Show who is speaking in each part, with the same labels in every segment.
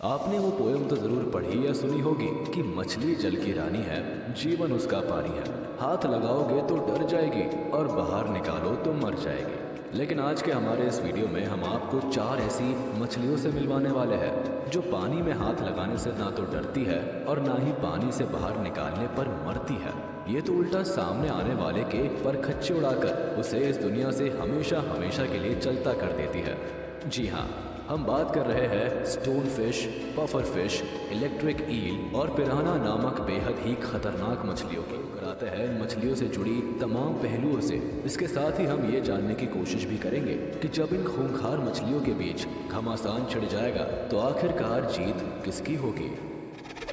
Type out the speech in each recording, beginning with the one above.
Speaker 1: आपने वो पोयम तो जरूर पढ़ी या सुनी होगी कि मछली जल की रानी है, जीवन उसका पानी है। हाथ लगाओगे तो डर जाएगी और बाहर निकालो तो मर जाएगी। लेकिन आज के हमारे इस वीडियो में हम आपको 4 ऐसी मछलियों से मिलवाने वाले हैं जो पानी में हाथ लगाने से ना तो डरती है और ना ही पानी से बाहर निकालने पर मरती है। ये तो उल्टा सामने आने वाले के परखच्चे उड़ाकर उसे इस दुनिया से हमेशा हमेशा के लिए चलता कर देती है। जी हाँ, हम बात कर रहे हैं stone fish, puffer fish, electric eel और पिराना नामक बेहद ही खतरनाक मछलियों की। कराते हैं इन मछलियों से जुड़ी तमाम पहलुओं से। इसके साथ ही हम ये जानने की कोशिश भी करेंगे कि जब इन खूंखार मछलियों के बीच घमासान छिड़ जाएगा तो आखिरकार जीत किसकी होगी।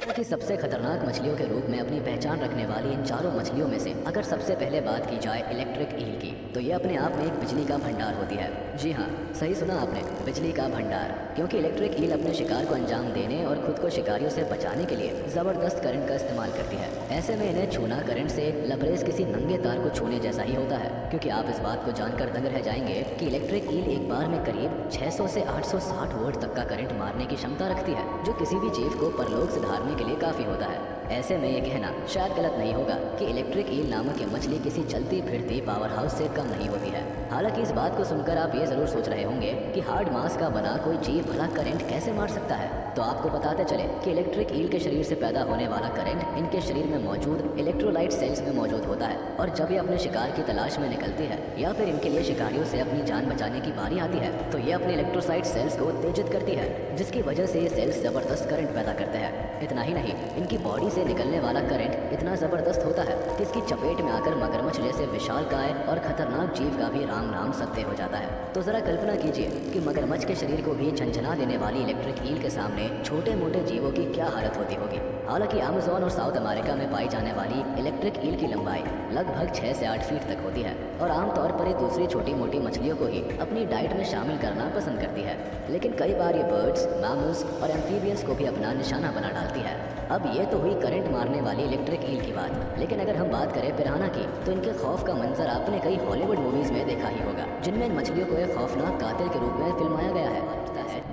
Speaker 2: कि सबसे खतरनाक मछलियों के रूप में अपनी पहचान रखने वाली इन चारों मछलियों में से अगर सबसे पहले बात की जाए इलेक्ट्रिक ईल की, तो ये अपने आप में एक बिजली का भंडार होती है। जी हाँ, सही सुना आपने, बिजली का भंडार। क्योंकि इलेक्ट्रिक ईल अपने शिकार को अंजाम देने और खुद को शिकारियों से बचाने के लिए जबरदस्त करंट का इस्तेमाल करती है। ऐसे में इन्हें छूना करंट से लबरेज किसी नंगे तार को छूने जैसा ही होता है। क्योंकि आप इस बात को जानकर दंग रह जाएंगे कि इलेक्ट्रिक ईल एक बार में करीब 600 से 860 वोल्ट तक का करंट मारने की क्षमता रखती है, जो किसी भी जीव को परलोक से धारने के लिए काफी होता है। ऐसे में ये कहना शायद गलत नहीं होगा कि इलेक्ट्रिक ईल नामक ये मछली किसी चलती फिरती पावर हाउस से कम नहीं होती है। हालांकि इस बात को सुनकर आप ये जरूर सोच रहे होंगे कि हार्ड मास का बना कोई जीव भला करंट कैसे मार सकता है। तो आपको बताते चले कि इलेक्ट्रिक ईल के शरीर से पैदा होने वाला करंट इनके शरीर में मौजूद इलेक्ट्रोलाइट सेल्स में मौजूद होता है। और जब ये अपने शिकार की तलाश में निकलती है या फिर इनके लिए शिकारियों से अपनी जान बचाने की बारी आती है, तो ये अपने इलेक्ट्रोसाइट सेल्स को उत्तेजित करती है, जिसकी वजह से ये सेल्स जबरदस्त करंट पैदा करते हैं। इतना ही नहीं, इनकी बॉडी से निकलने वाला करंट इतना जबरदस्त होता है कि इसकी चपेट में आकर मगरमच्छ जैसे विशालकाय और खतरनाक जीव का भी राम नाम सत्य हो जाता है। तो जरा कल्पना कीजिए कि मगरमच्छ के शरीर को भी झंझना देने वाली इलेक्ट्रिक ईल के सामने छोटे मोटे जीवों की क्या हालत होती होगी। हालांकि अमेज़न और साउथ अमेरिका में पाई जाने वाली इलेक्ट्रिक ईल की लंबाई लगभग 6 से 8 फीट तक होती है और आमतौर पर ये दूसरी छोटी मोटी मछलियों को ही अपनी डाइट में शामिल करना पसंद करती है। लेकिन कई बार ये बर्ड्स, मैमल्स और एम्फीबियंस को भी अपना निशाना बना डालती है। अब ये तो हुई करंट मारने वाली इलेक्ट्रिक ईल की बात, लेकिन अगर हम बात करें पिराना की, तो इनके खौफ का मंजर आपने कई हॉलीवुड मूवीज में देखा ही होगा, जिनमें इन मछलियों को एक खौफनाक कातिल के रूप में फिल्माया गया है।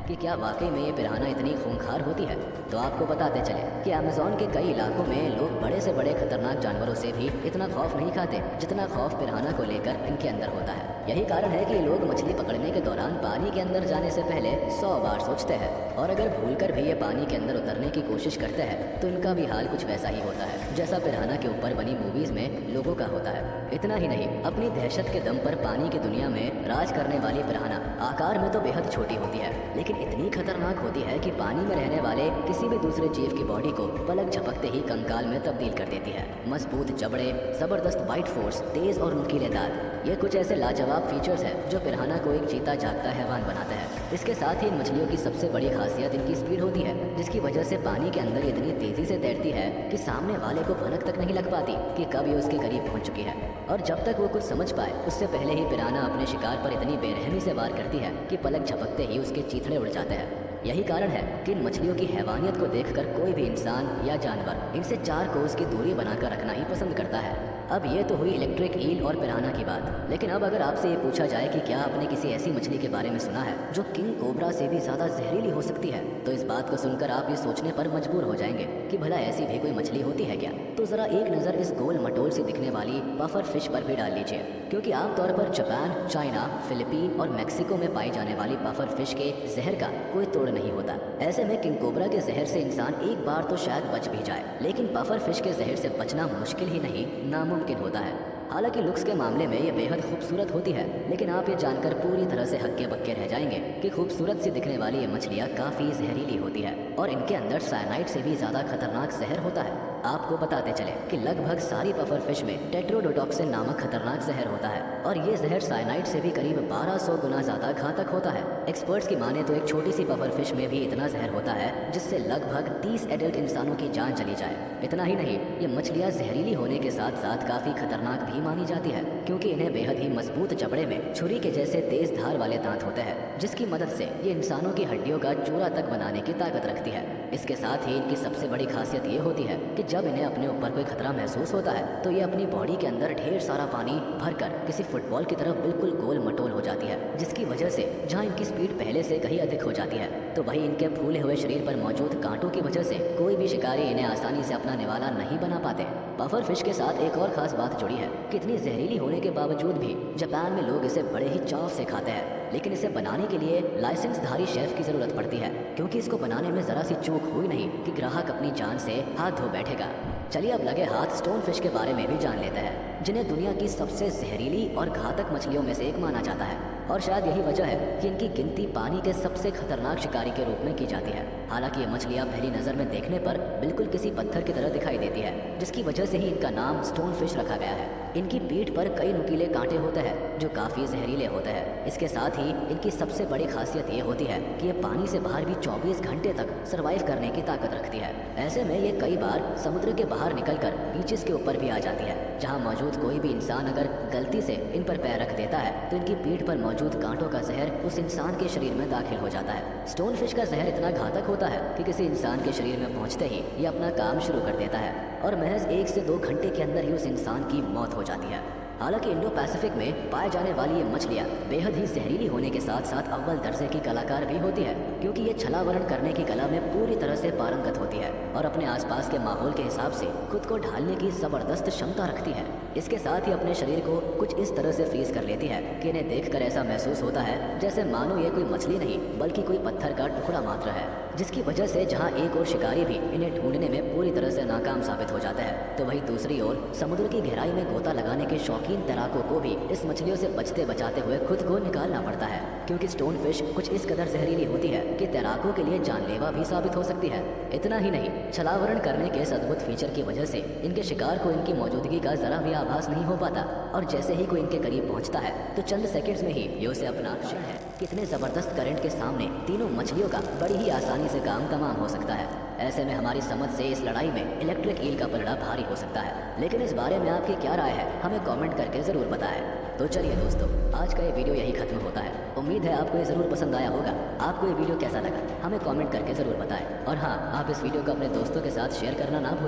Speaker 2: कि क्या वाकई में ये पिराना इतनी खूंखार होती है? तो आपको बताते चले कि अमेज़न के कई इलाकों में लोग बड़े से बड़े खतरनाक जानवरों से भी इतना खौफ नहीं खाते जितना खौफ पिराना को लेकर इनके अंदर होता है। यही कारण है कि लोग मछली पकड़ने के दौरान पानी के अंदर जाने से पहले 100 बार सोचते हैं, और अगर भूलकर भी ये पानी के अंदर उतरने की कोशिश करते हैं तो इनका भी हाल कुछ वैसा ही होता है जैसा पिराना के ऊपर बनी मूवीज में लोगों का होता है। इतना ही नहीं, अपनी दहशत के दम पर पानी की दुनिया में राज करने वाली पिराना आकार में तो बेहद छोटी होती है, लेकिन इतनी खतरनाक होती है कि पानी में रहने वाले किसी भी दूसरे जीव की बॉडी को पलक झपकते ही कंकाल में तब्दील कर देती है। मजबूत जबड़े, जबरदस्त बाइट फोर्स, तेज और नुकीले दांत, ये कुछ ऐसे लाजवाब फीचर्स हैं जो पिराना को एक जीता जागता हैवान बनाते हैं। इसके साथ ही इन मछलियों की सबसे बड़ी खासियत इनकी स्पीड होती है, जिसकी वजह से पानी के अंदर इतनी तेजी से तैरती है कि सामने वाले को भनक तक नहीं लग पाती कि कब ये उसके करीब पहुंच चुकी है। और जब तक वो कुछ समझ पाए उससे पहले ही पिराना अपने शिकार पर इतनी बेरहमी से वार करती है कि पलक झपकते ही उसके चीथड़े उड़ जाते हैं। यही कारण है कि इन मछलियों की हैवानियत को देखकर कोई भी इंसान या जानवर इनसे 4 कोस की दूरी बनाकर रखना ही पसंद करता है। अब ये तो हुई इलेक्ट्रिक ईल और पिराना की बात, लेकिन अब अगर आपसे ये पूछा जाए कि क्या आपने किसी ऐसी मछली के बारे में सुना है जो किंग कोबरा से भी ज्यादा जहरीली हो सकती है, तो इस बात को सुनकर आप ये सोचने पर मजबूर हो जाएंगे कि भला ऐसी भी कोई मछली होती है क्या। तो जरा एक नज़र इस गोल मटोल से दिखने वाली पफर फिश पर भी डाल लीजिए, क्योंकि आमतौर पर जापान, चाइना, फिलीपीन और मैक्सिको में पाई जाने वाली पफर फिश के जहर का कोई तोड़ नहीं होता। ऐसे में किंग कोबरा के जहर से इंसान एक बार तो शायद बच भी जाए, लेकिन पफर फिश के जहर से बचना मुश्किल ही नहीं नामुमकिन होता है। हालांकि लुक्स के मामले में ये बेहद खूबसूरत होती है, लेकिन आप ये जानकर पूरी तरह से हक्के बक्के रह जाएंगे कि खूबसूरत सी दिखने वाली ये मछलियाँ काफ़ी जहरीली होती है और इनके अंदर साइनाइड से भी ज़्यादा खतरनाक जहर होता है। आपको बताते चले कि लगभग सारी पफर फिश में टेट्रोडोटॉक्सिन नामक खतरनाक जहर होता है, और ये जहर साइनाइड से भी करीब 1200 गुना ज़्यादा घातक होता है। एक्सपर्ट्स की माने तो एक छोटी सी पफर फिश में भी इतना जहर होता है जिससे लगभग 30 एडल्ट इंसानों की जान चली जाए। इतना ही नहीं, ये मछलियाँ जहरीली होने के साथ साथ काफ़ी खतरनाक भी नहीं मानी जाती है, क्योंकि इन्हें बेहद ही मजबूत चमड़े में छुरी के जैसे तेज धार वाले दांत होते हैं, जिसकी मदद से ये इंसानों की हड्डियों का चूरा तक बनाने की ताकत रखती है। इसके साथ ही इनकी सबसे बड़ी खासियत ये होती है कि जब इन्हें अपने ऊपर कोई खतरा महसूस होता है तो ये अपनी बॉडी के अंदर ढेर सारा पानी भरकर किसी फुटबॉल की तरफ बिल्कुल गोल मटोल हो जाती है, जिसकी वजह से जहाँ इनकी स्पीड पहले से कहीं अधिक हो जाती है, तो वहीं इनके फूले हुए शरीर पर मौजूद कांटों की वजह से कोई भी शिकारी इन्हें आसानी से अपना निवाला नहीं बना पाते। पफर फिश के साथ एक और खास बात जुड़ी है कि इतनी जहरीली होने के बावजूद भी जापान में लोग इसे बड़े ही चाव से खाते हैं, लेकिन इसे बनाने के लिए लाइसेंसधारी शेफ की जरूरत पड़ती है, क्योंकि इसको बनाने में जरा सी चूक हुई नहीं कि ग्राहक अपनी जान से हाथ धो बैठेगा। चलिए अब लगे हाथ स्टोन फिश के बारे में भी जान लेते हैं, जिन्हें दुनिया की सबसे जहरीली और घातक मछलियों में से एक माना जाता है, और शायद यही वजह है कि इनकी गिनती पानी के सबसे खतरनाक शिकारी के रूप में की जाती है। हालांकि ये मछलियाँ पहली नज़र में देखने पर बिल्कुल किसी पत्थर की तरह दिखाई देती है, जिसकी वजह से ही इनका नाम स्टोन फिश रखा गया है। इनकी पीठ पर कई नुकीले कांटे होते हैं जो काफ़ी जहरीले होते हैं। इसके साथ ही इनकी सबसे बड़ी खासियत ये होती है कि ये पानी से बाहर भी 24 घंटे तक सर्वाइव करने की ताकत रखती है। ऐसे में ये कई बार समुद्र के बाहर निकलकर बीचेस के ऊपर भी आ जाती है, जहाँ मौजूद कोई भी इंसान अगर गलती से इन पर पैर रख देता है तो इनकी पीठ पर मौजूद कांटों का जहर उस इंसान के शरीर में दाखिल हो जाता है। स्टोन फिश का जहर इतना घातक होता है कि किसी इंसान के शरीर में पहुंचते ही ये अपना काम शुरू कर देता है और महज 1 से 2 घंटे के अंदर ही उस इंसान की मौत हो जाती है। हालांकि इंडो पैसिफिक में पाए जाने वाली ये मछलियाँ बेहद ही जहरीली होने के साथ साथ अव्वल दर्जे की कलाकार भी होती है, क्योंकि ये छलावरण करने की कला में पूरी तरह से पारंगत होती है और अपने आसपास के माहौल के हिसाब से खुद को ढालने की जबरदस्त क्षमता रखती है। इसके साथ ही अपने शरीर को कुछ इस तरह से फ्रीज कर लेती है कि इन्हें देखकर ऐसा महसूस होता है जैसे मानो ये कोई मछली नहीं बल्कि कोई पत्थर का टुकड़ा मात्र है, जिसकी वजह से जहाँ एक और शिकारी भी इन्हें ढूंढने में पूरी तरह से नाकाम साबित हो जाता है, तो वहीं दूसरी ओर समुद्र की गहराई में गोता लगाने के शौकीन तैराकों को भी इस मछलियों से बचते बचाते हुए खुद को निकालना पड़ता है, क्योंकि स्टोन फिश कुछ इस कदर जहरीली होती है कि तैराकों के लिए जानलेवा भी साबित हो सकती है। इतना ही नहीं, छलावरण करने के इस अद्भुत फीचर की वजह से इनके शिकार को इनकी मौजूदगी का जरा भी आभास नहीं हो पाता, और जैसे ही कोई इनके करीब पहुंचता है तो चंद सेकंड्स में ही ये उसे अपना है। कितने जबरदस्त करंट के सामने तीनों मछलियों का बड़ी ही आसानी से काम तमाम हो सकता है। ऐसे में हमारी समझ से इस लड़ाई में इलेक्ट्रिक ईल का पलड़ा भारी हो सकता है, लेकिन इस बारे में आपकी क्या राय है हमें कमेंट करके ज़रूर बताएं। तो चलिए दोस्तों, आज का ये वीडियो यही खत्म होता है। उम्मीद है आपको ये ज़रूर पसंद आया होगा। आपको ये वीडियो कैसा लगा हमें कमेंट करके ज़रूर बताएं, और हाँ, आप इस वीडियो को अपने दोस्तों के साथ शेयर करना ना भूलें।